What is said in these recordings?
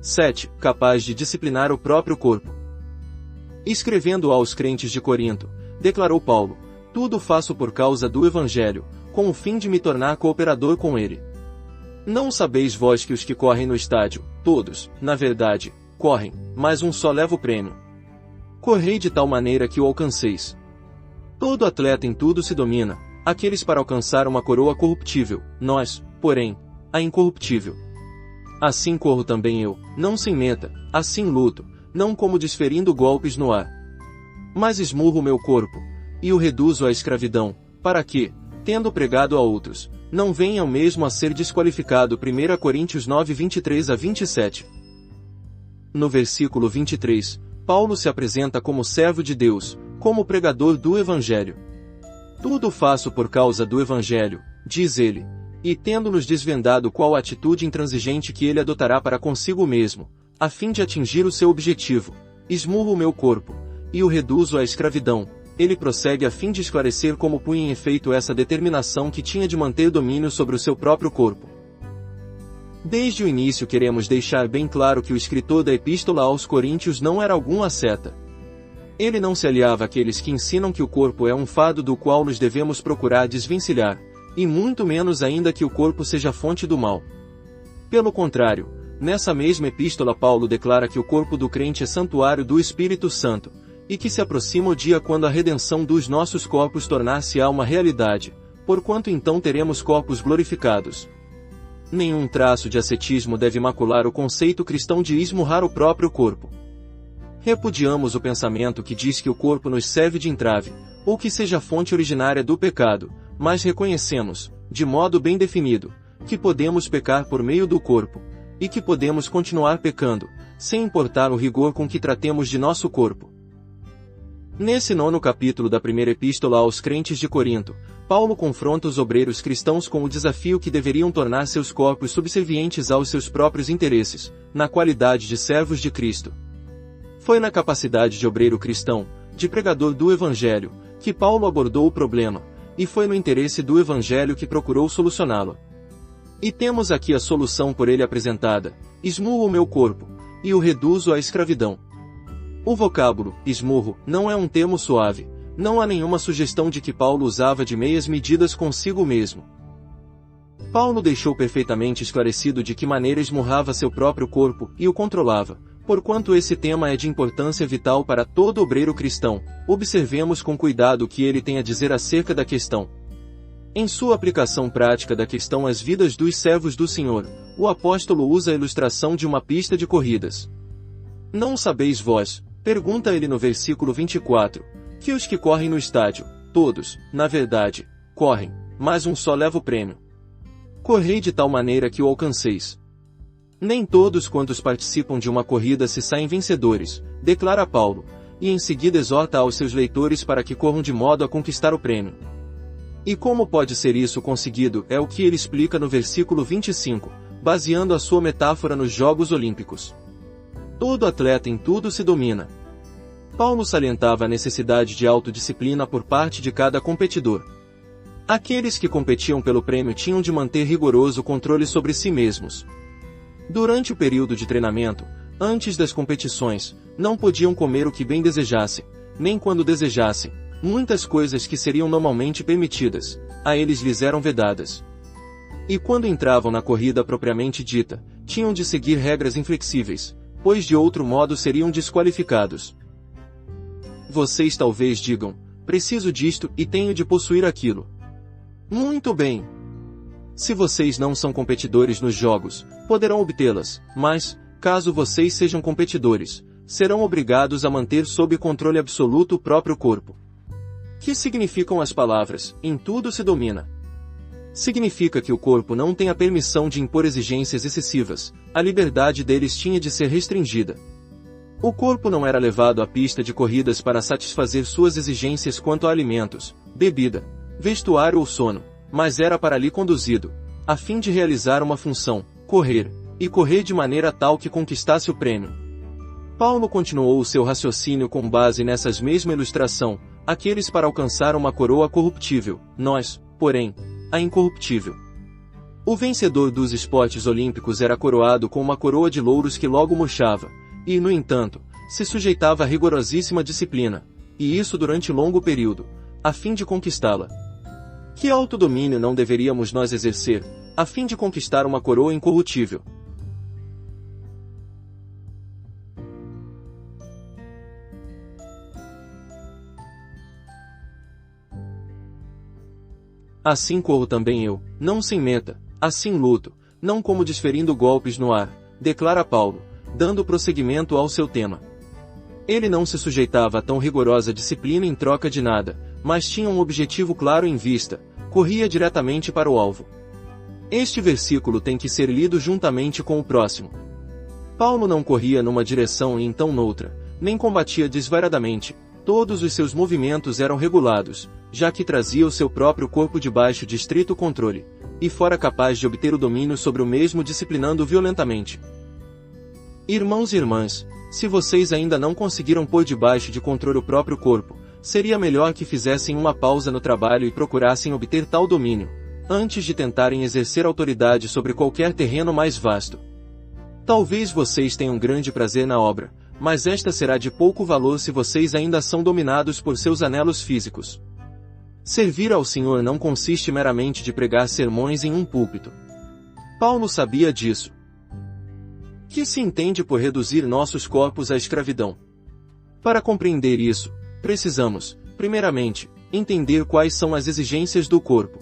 7, capaz de disciplinar o próprio corpo. Escrevendo aos crentes de Corinto, declarou Paulo: tudo faço por causa do Evangelho, com o fim de me tornar cooperador com ele. Não sabeis vós que os que correm no estádio, todos, na verdade, correm, mas um só leva o prêmio. Correi de tal maneira que o alcanceis. Todo atleta em tudo se domina, aqueles para alcançar uma coroa corruptível, nós, porém, a incorruptível. Assim corro também eu, não sem meta, assim luto, não como desferindo golpes no ar. Mas esmurro o meu corpo, e o reduzo à escravidão, para que, tendo pregado a outros, não venha o mesmo a ser desqualificado. 1 Coríntios 9, 23 a 27. No versículo 23, Paulo se apresenta como servo de Deus, como pregador do Evangelho. Tudo faço por causa do Evangelho, diz ele, e tendo-nos desvendado qual atitude intransigente que ele adotará para consigo mesmo, a fim de atingir o seu objetivo, esmurro o meu corpo, e o reduzo à escravidão, ele prossegue a fim de esclarecer como punha em efeito essa determinação que tinha de manter domínio sobre o seu próprio corpo. Desde o início queremos deixar bem claro que o escritor da Epístola aos Coríntios não era algum asceta. Ele não se aliava àqueles que ensinam que o corpo é um fardo do qual nos devemos procurar desvencilhar, e muito menos ainda que o corpo seja fonte do mal. Pelo contrário, nessa mesma epístola Paulo declara que o corpo do crente é santuário do Espírito Santo, e que se aproxima o dia quando a redenção dos nossos corpos tornar-se-á uma realidade, porquanto então teremos corpos glorificados. Nenhum traço de ascetismo deve macular o conceito cristão de esmurrar o próprio corpo. Repudiamos o pensamento que diz que o corpo nos serve de entrave, ou que seja a fonte originária do pecado, mas reconhecemos, de modo bem definido, que podemos pecar por meio do corpo, e que podemos continuar pecando, sem importar o rigor com que tratemos de nosso corpo. Nesse 9º capítulo da primeira epístola aos crentes de Corinto, Paulo confronta os obreiros cristãos com o desafio que deveriam tornar seus corpos subservientes aos seus próprios interesses, na qualidade de servos de Cristo. Foi na capacidade de obreiro cristão, de pregador do Evangelho, que Paulo abordou o problema, e foi no interesse do Evangelho que procurou solucioná-lo. E temos aqui a solução por ele apresentada: esmurro o meu corpo, e o reduzo à escravidão. O vocábulo, esmurro, não é um termo suave, não há nenhuma sugestão de que Paulo usava de meias medidas consigo mesmo. Paulo deixou perfeitamente esclarecido de que maneira esmurrava seu próprio corpo e o controlava, porquanto esse tema é de importância vital para todo obreiro cristão. Observemos com cuidado o que ele tem a dizer acerca da questão. Em sua aplicação prática da questão às vidas dos servos do Senhor, o apóstolo usa a ilustração de uma pista de corridas. Não sabeis vós, pergunta ele no versículo 24, que os que correm no estádio, todos, na verdade, correm, mas um só leva o prêmio. Correi de tal maneira que o alcanceis. Nem todos quantos participam de uma corrida se saem vencedores, declara Paulo, e em seguida exorta aos seus leitores para que corram de modo a conquistar o prêmio. E como pode ser isso conseguido é o que ele explica no versículo 25, baseando a sua metáfora nos Jogos Olímpicos. Todo atleta em tudo se domina. Paulo salientava a necessidade de autodisciplina por parte de cada competidor. Aqueles que competiam pelo prêmio tinham de manter rigoroso controle sobre si mesmos. Durante o período de treinamento, antes das competições, não podiam comer o que bem desejassem, nem quando desejassem. Muitas coisas que seriam normalmente permitidas, a eles lhes eram vedadas. E quando entravam na corrida propriamente dita, tinham de seguir regras inflexíveis, pois de outro modo seriam desqualificados. Vocês talvez digam: preciso disto e tenho de possuir aquilo. Muito bem. Se vocês não são competidores nos jogos, poderão obtê-las, mas, caso vocês sejam competidores, serão obrigados a manter sob controle absoluto o próprio corpo. Que significam as palavras, em tudo se domina? Significa que o corpo não tem a permissão de impor exigências excessivas, a liberdade deles tinha de ser restringida. O corpo não era levado à pista de corridas para satisfazer suas exigências quanto a alimentos, bebida, vestuário ou sono, mas era para ali conduzido, a fim de realizar uma função, correr, e correr de maneira tal que conquistasse o prêmio. Paulo continuou o seu raciocínio com base nessas mesma ilustração, aqueles para alcançar uma coroa corruptível, nós, porém, a incorruptível. O vencedor dos esportes olímpicos era coroado com uma coroa de louros que logo murchava, e, no entanto, se sujeitava a rigorosíssima disciplina, e isso durante longo período, a fim de conquistá-la. Que autodomínio não deveríamos nós exercer, a fim de conquistar uma coroa incorruptível? Assim corro também eu, não sem meta, assim luto, não como desferindo golpes no ar, declara Paulo, dando prosseguimento ao seu tema. Ele não se sujeitava a tão rigorosa disciplina em troca de nada, mas tinha um objetivo claro em vista, corria diretamente para o alvo. Este versículo tem que ser lido juntamente com o próximo. Paulo não corria numa direção e então noutra, nem combatia desvairadamente, todos os seus movimentos eram regulados, já que trazia o seu próprio corpo debaixo de estrito controle, e fora capaz de obter o domínio sobre o mesmo disciplinando violentamente. Irmãos e irmãs, se vocês ainda não conseguiram pôr debaixo de controle o próprio corpo, seria melhor que fizessem uma pausa no trabalho e procurassem obter tal domínio, antes de tentarem exercer autoridade sobre qualquer terreno mais vasto. Talvez vocês tenham grande prazer na obra, mas esta será de pouco valor se vocês ainda são dominados por seus anelos físicos. Servir ao Senhor não consiste meramente de pregar sermões em um púlpito. Paulo sabia disso. Que se entende por reduzir nossos corpos à escravidão? Para compreender isso, precisamos, primeiramente, entender quais são as exigências do corpo.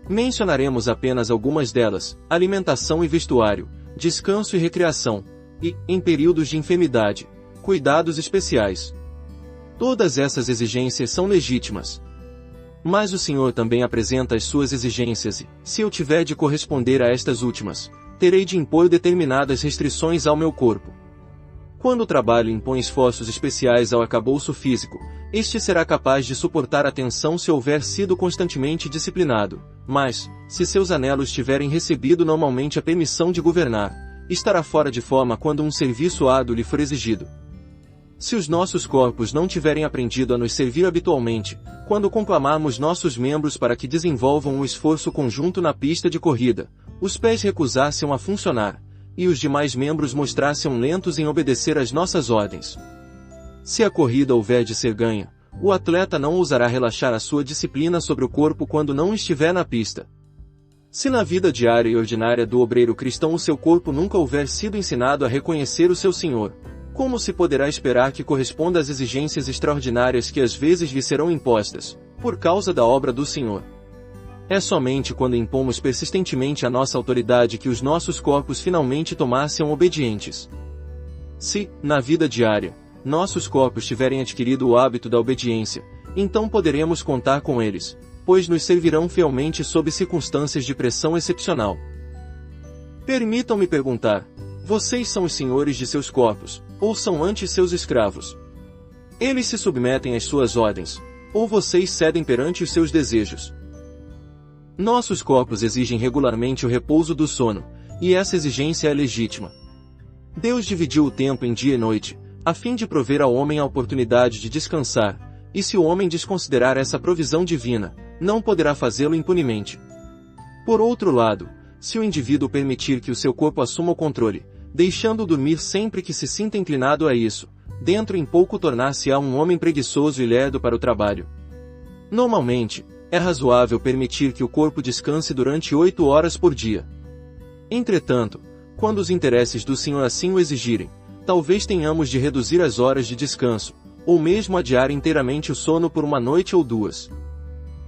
Mencionaremos apenas algumas delas: alimentação e vestuário, descanso e recreação, e, em períodos de enfermidade, cuidados especiais. Todas essas exigências são legítimas. Mas o Senhor também apresenta as suas exigências e, se eu tiver de corresponder a estas últimas, terei de impor determinadas restrições ao meu corpo. Quando o trabalho impõe esforços especiais ao arcabouço físico, este será capaz de suportar a tensão se houver sido constantemente disciplinado, mas, se seus anelos tiverem recebido normalmente a permissão de governar, estará fora de forma quando um serviço árduo lhe for exigido. Se os nossos corpos não tiverem aprendido a nos servir habitualmente, quando conclamarmos nossos membros para que desenvolvam um esforço conjunto na pista de corrida, os pés recusassem a funcionar, e os demais membros mostrassem lentos em obedecer às nossas ordens. Se a corrida houver de ser ganha, o atleta não ousará relaxar a sua disciplina sobre o corpo quando não estiver na pista. Se na vida diária e ordinária do obreiro cristão o seu corpo nunca houver sido ensinado a reconhecer o seu Senhor, como se poderá esperar que corresponda às exigências extraordinárias que às vezes lhe serão impostas, por causa da obra do Senhor? É somente quando impomos persistentemente a nossa autoridade que os nossos corpos finalmente tomar-se-ão obedientes. Se, na vida diária, nossos corpos tiverem adquirido o hábito da obediência, então poderemos contar com eles, pois nos servirão fielmente sob circunstâncias de pressão excepcional. Permitam-me perguntar: vocês são os senhores de seus corpos, ou são antes seus escravos? Eles se submetem às suas ordens, ou vocês cedem perante os seus desejos? Nossos corpos exigem regularmente o repouso do sono, e essa exigência é legítima. Deus dividiu o tempo em dia e noite, a fim de prover ao homem a oportunidade de descansar, e se o homem desconsiderar essa provisão divina, não poderá fazê-lo impunemente. Por outro lado, se o indivíduo permitir que o seu corpo assuma o controle, deixando-o dormir sempre que se sinta inclinado a isso, dentro em pouco tornar-se-á um homem preguiçoso e lerdo para o trabalho. Normalmente, é razoável permitir que o corpo descanse durante 8 horas por dia. Entretanto, quando os interesses do Senhor assim o exigirem, talvez tenhamos de reduzir as horas de descanso, ou mesmo adiar inteiramente o sono por uma noite ou duas.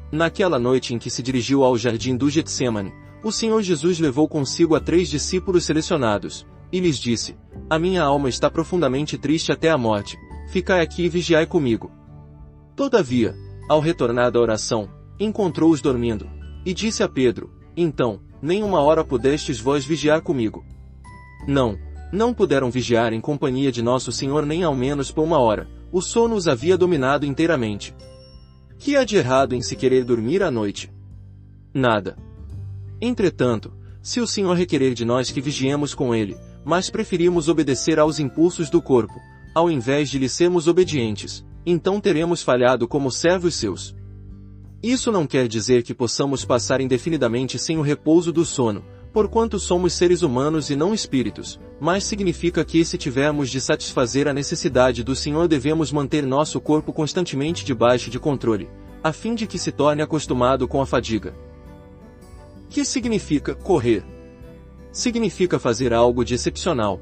Naquela noite em que se dirigiu ao jardim do Getsêmani, o Senhor Jesus levou consigo a 3 discípulos selecionados, e lhes disse: a minha alma está profundamente triste até a morte, ficai aqui e vigiai comigo. Todavia, ao retornar da oração, encontrou-os dormindo, e disse a Pedro: então, nem uma hora pudestes vós vigiar comigo? Não puderam vigiar em companhia de nosso Senhor nem ao menos por uma hora, o sono os havia dominado inteiramente. Que há de errado em se querer dormir à noite? Nada. Entretanto, se o Senhor requerer de nós que vigiemos com Ele, mas preferimos obedecer aos impulsos do corpo, ao invés de lhe sermos obedientes, então teremos falhado como servos seus. Isso não quer dizer que possamos passar indefinidamente sem o repouso do sono, porquanto somos seres humanos e não espíritos, mas significa que se tivermos de satisfazer a necessidade do Senhor devemos manter nosso corpo constantemente debaixo de controle, a fim de que se torne acostumado com a fadiga. Que significa correr? Significa fazer algo de excepcional.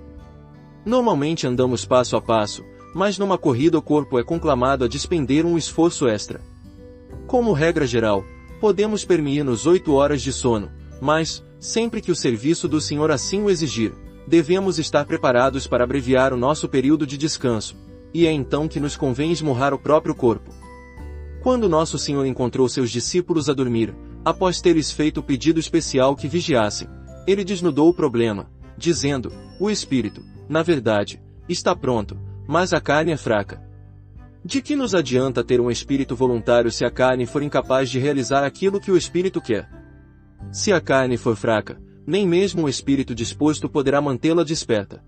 Normalmente andamos passo a passo, mas numa corrida o corpo é conclamado a despender um esforço extra. Como regra geral, podemos permitir-nos 8 horas de sono, mas, sempre que o serviço do Senhor assim o exigir, devemos estar preparados para abreviar o nosso período de descanso, e é então que nos convém esmurrar o próprio corpo. Quando nosso Senhor encontrou seus discípulos a dormir, após ter-lhes feito o pedido especial que vigiassem, ele desnudou o problema, dizendo: o espírito, na verdade, está pronto, mas a carne é fraca. De que nos adianta ter um espírito voluntário se a carne for incapaz de realizar aquilo que o espírito quer? Se a carne for fraca, nem mesmo um espírito disposto poderá mantê-la desperta.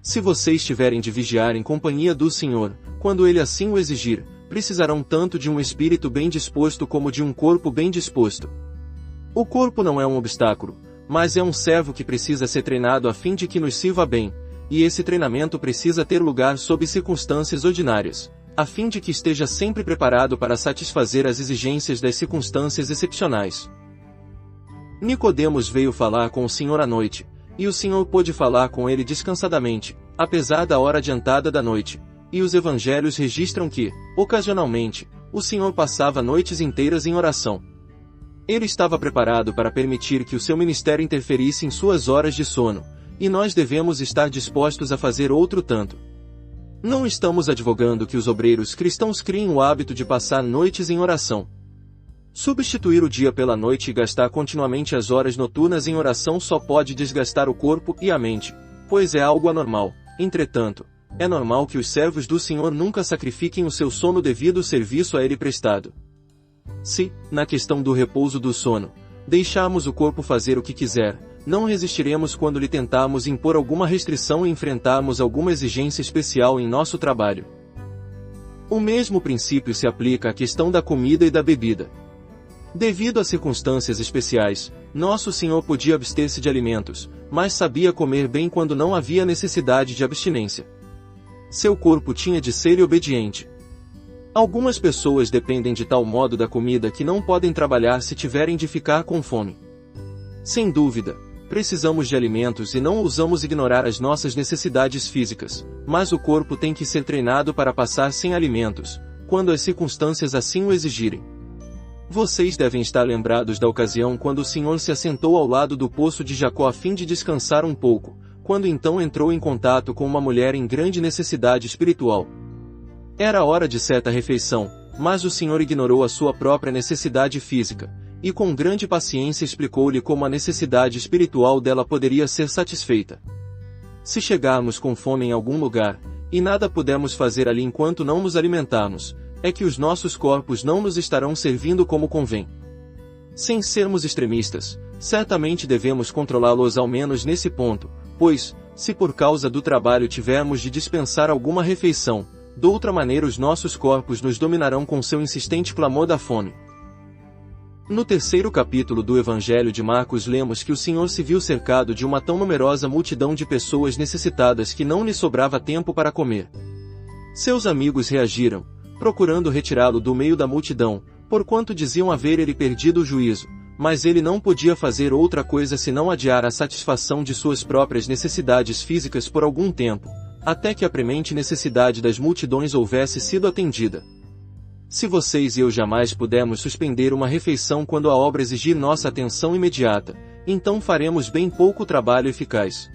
Se vocês tiverem de vigiar em companhia do Senhor, quando Ele assim o exigir, precisarão tanto de um espírito bem disposto como de um corpo bem disposto. O corpo não é um obstáculo, mas é um servo que precisa ser treinado a fim de que nos sirva bem, e esse treinamento precisa ter lugar sob circunstâncias ordinárias, a fim de que esteja sempre preparado para satisfazer as exigências das circunstâncias excepcionais. Nicodemos veio falar com o Senhor à noite, e o Senhor pôde falar com ele descansadamente, apesar da hora adiantada da noite, e os evangelhos registram que, ocasionalmente, o Senhor passava noites inteiras em oração. Ele estava preparado para permitir que o seu ministério interferisse em suas horas de sono, e nós devemos estar dispostos a fazer outro tanto. Não estamos advogando que os obreiros cristãos criem o hábito de passar noites em oração. Substituir o dia pela noite e gastar continuamente as horas noturnas em oração só pode desgastar o corpo e a mente, pois é algo anormal. Entretanto, é normal que os servos do Senhor nunca sacrifiquem o seu sono devido ao serviço a ele prestado. Se, na questão do repouso do sono, deixarmos o corpo fazer o que quiser, não resistiremos quando lhe tentarmos impor alguma restrição e enfrentarmos alguma exigência especial em nosso trabalho. O mesmo princípio se aplica à questão da comida e da bebida. Devido a circunstâncias especiais, nosso Senhor podia abster-se de alimentos, mas sabia comer bem quando não havia necessidade de abstinência. Seu corpo tinha de ser obediente. Algumas pessoas dependem de tal modo da comida que não podem trabalhar se tiverem de ficar com fome. Sem dúvida, precisamos de alimentos e não ousamos ignorar as nossas necessidades físicas, mas o corpo tem que ser treinado para passar sem alimentos, quando as circunstâncias assim o exigirem. Vocês devem estar lembrados da ocasião quando o Senhor se assentou ao lado do poço de Jacó a fim de descansar um pouco, quando então entrou em contato com uma mulher em grande necessidade espiritual. Era a hora de certa refeição, mas o Senhor ignorou a sua própria necessidade física, e com grande paciência explicou-lhe como a necessidade espiritual dela poderia ser satisfeita. Se chegarmos com fome em algum lugar, e nada pudermos fazer ali enquanto não nos alimentarmos, é que os nossos corpos não nos estarão servindo como convém. Sem sermos extremistas, certamente devemos controlá-los ao menos nesse ponto, pois, se por causa do trabalho tivermos de dispensar alguma refeição, de outra maneira os nossos corpos nos dominarão com seu insistente clamor da fome. No terceiro capítulo do Evangelho de Marcos lemos que o Senhor se viu cercado de uma tão numerosa multidão de pessoas necessitadas que não lhe sobrava tempo para comer. Seus amigos reagiram, procurando retirá-lo do meio da multidão, porquanto diziam haver ele perdido o juízo, mas ele não podia fazer outra coisa senão adiar a satisfação de suas próprias necessidades físicas por algum tempo, até que a premente necessidade das multidões houvesse sido atendida. Se vocês e eu jamais pudermos suspender uma refeição quando a obra exigir nossa atenção imediata, então faremos bem pouco trabalho eficaz.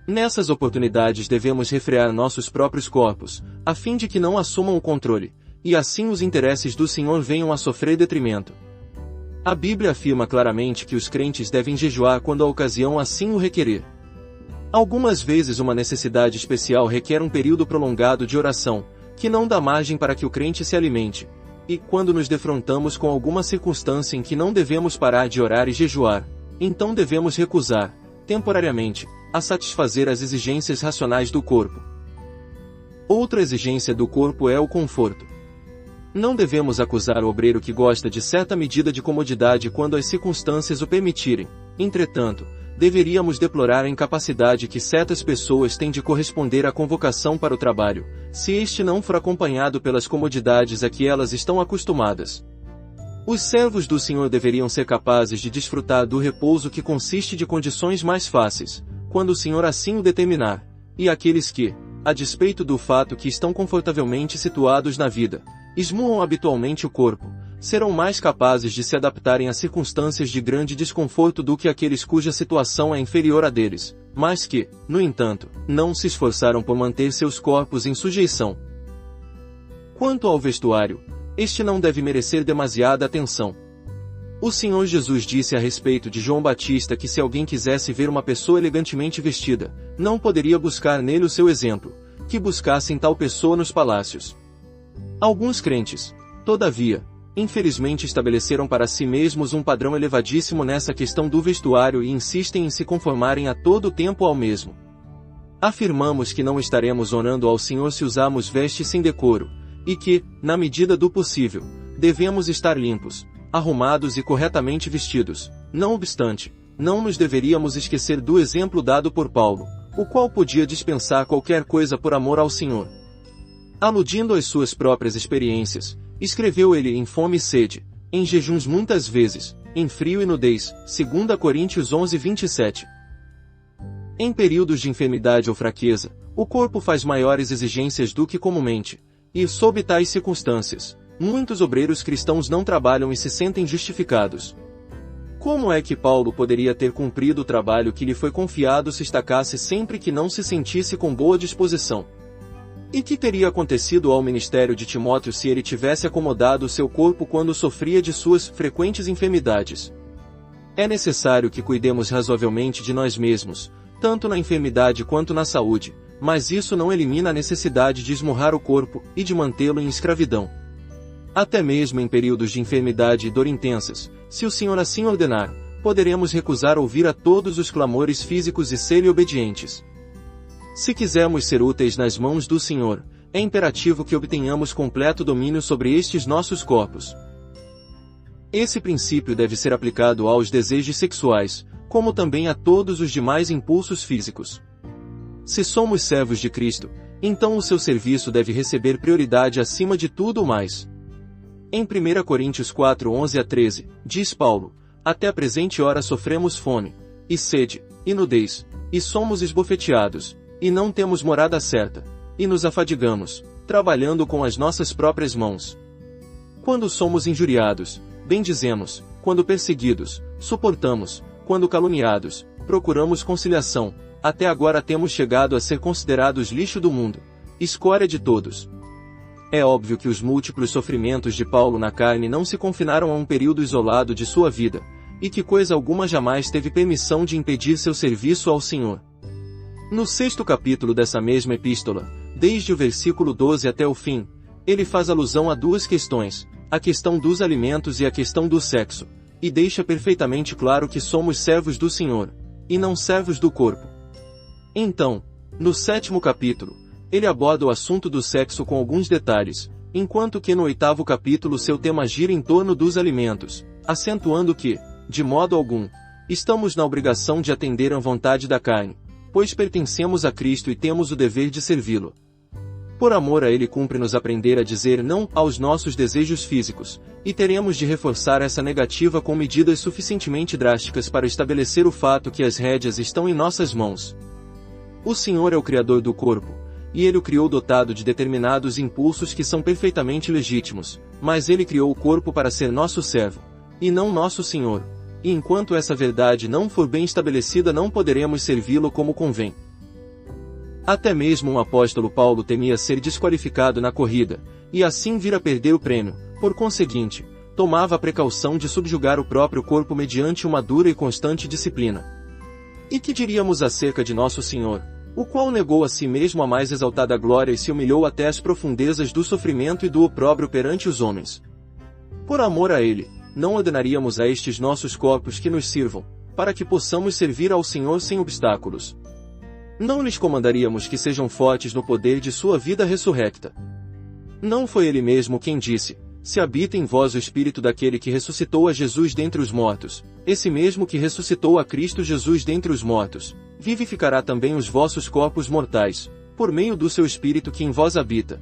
Nessas oportunidades devemos refrear nossos próprios corpos, a fim de que não assumam o controle, e assim os interesses do Senhor venham a sofrer detrimento. A Bíblia afirma claramente que os crentes devem jejuar quando a ocasião assim o requerer. Algumas vezes uma necessidade especial requer um período prolongado de oração, que não dá margem para que o crente se alimente, e quando nos defrontamos com alguma circunstância em que não devemos parar de orar e jejuar, então devemos recusar, temporariamente, a satisfazer as exigências racionais do corpo. Outra exigência do corpo é o conforto. Não devemos acusar o obreiro que gosta de certa medida de comodidade quando as circunstâncias o permitirem. Entretanto, deveríamos deplorar a incapacidade que certas pessoas têm de corresponder à convocação para o trabalho, se este não for acompanhado pelas comodidades a que elas estão acostumadas. Os servos do Senhor deveriam ser capazes de desfrutar do repouso que consiste de condições mais fáceis, quando o Senhor assim o determinar, e aqueles que, a despeito do fato que estão confortavelmente situados na vida, esmurram habitualmente o corpo, serão mais capazes de se adaptarem a circunstâncias de grande desconforto do que aqueles cuja situação é inferior à deles, mas que, no entanto, não se esforçaram por manter seus corpos em sujeição. Quanto ao vestuário, este não deve merecer demasiada atenção. O Senhor Jesus disse a respeito de João Batista que se alguém quisesse ver uma pessoa elegantemente vestida, não poderia buscar nele o seu exemplo, que buscassem tal pessoa nos palácios. Alguns crentes, todavia, infelizmente estabeleceram para si mesmos um padrão elevadíssimo nessa questão do vestuário e insistem em se conformarem a todo tempo ao mesmo. Afirmamos que não estaremos honrando ao Senhor se usarmos vestes sem decoro, e que, na medida do possível, devemos estar limpos, arrumados e corretamente vestidos. Não obstante, não nos deveríamos esquecer do exemplo dado por Paulo, o qual podia dispensar qualquer coisa por amor ao Senhor. Aludindo às suas próprias experiências, escreveu ele em fome e sede, em jejuns muitas vezes, em frio e nudez, 2 Coríntios 11:27. Em períodos de enfermidade ou fraqueza, o corpo faz maiores exigências do que comumente, e, sob tais circunstâncias, muitos obreiros cristãos não trabalham e se sentem justificados. Como é que Paulo poderia ter cumprido o trabalho que lhe foi confiado se estacasse sempre que não se sentisse com boa disposição? E que teria acontecido ao ministério de Timóteo se ele tivesse acomodado o seu corpo quando sofria de suas frequentes enfermidades? É necessário que cuidemos razoavelmente de nós mesmos, tanto na enfermidade quanto na saúde, mas isso não elimina a necessidade de esmurrar o corpo e de mantê-lo em escravidão. Até mesmo em períodos de enfermidade e dor intensas, se o Senhor assim ordenar, poderemos recusar ouvir a todos os clamores físicos e ser-lhe obedientes. Se quisermos ser úteis nas mãos do Senhor, é imperativo que obtenhamos completo domínio sobre estes nossos corpos. Esse princípio deve ser aplicado aos desejos sexuais, como também a todos os demais impulsos físicos. Se somos servos de Cristo, então o seu serviço deve receber prioridade acima de tudo mais. Em 1 Coríntios 4:11-13, diz Paulo, até a presente hora sofremos fome, e sede, e nudez, e somos esbofeteados, e não temos morada certa, e nos afadigamos, trabalhando com as nossas próprias mãos. Quando somos injuriados, bendizemos, quando perseguidos, suportamos, quando caluniados, procuramos conciliação, até agora temos chegado a ser considerados lixo do mundo, escória de todos. É óbvio que os múltiplos sofrimentos de Paulo na carne não se confinaram a um período isolado de sua vida, e que coisa alguma jamais teve permissão de impedir seu serviço ao Senhor. No 6º capítulo dessa mesma epístola, desde o versículo 12 até o fim, ele faz alusão a duas questões, a questão dos alimentos e a questão do sexo, e deixa perfeitamente claro que somos servos do Senhor, e não servos do corpo. Então, no 7º capítulo, ele aborda o assunto do sexo com alguns detalhes, enquanto que no 8º capítulo seu tema gira em torno dos alimentos, acentuando que, de modo algum, estamos na obrigação de atender à vontade da carne, pois pertencemos a Cristo e temos o dever de servi-lo. Por amor a Ele cumpre-nos aprender a dizer não aos nossos desejos físicos, e teremos de reforçar essa negativa com medidas suficientemente drásticas para estabelecer o fato que as rédeas estão em nossas mãos. O Senhor é o Criador do corpo, e Ele o criou dotado de determinados impulsos que são perfeitamente legítimos, mas Ele criou o corpo para ser nosso servo, e não nosso Senhor, e enquanto essa verdade não for bem estabelecida não poderemos servi-lo como convém. Até mesmo o apóstolo Paulo temia ser desqualificado na corrida, e assim vir a perder o prêmio, por conseguinte, tomava a precaução de subjugar o próprio corpo mediante uma dura e constante disciplina. E que diríamos acerca de nosso Senhor, o qual negou a si mesmo a mais exaltada glória e se humilhou até as profundezas do sofrimento e do opróbrio perante os homens? Por amor a Ele, não ordenaríamos a estes nossos corpos que nos sirvam, para que possamos servir ao Senhor sem obstáculos. Não lhes comandaríamos que sejam fortes no poder de sua vida ressurrecta. Não foi Ele mesmo quem disse, Se habita em vós o Espírito daquele que ressuscitou a Jesus dentre os mortos, esse mesmo que ressuscitou a Cristo Jesus dentre os mortos, vivificará também os vossos corpos mortais, por meio do seu Espírito que em vós habita.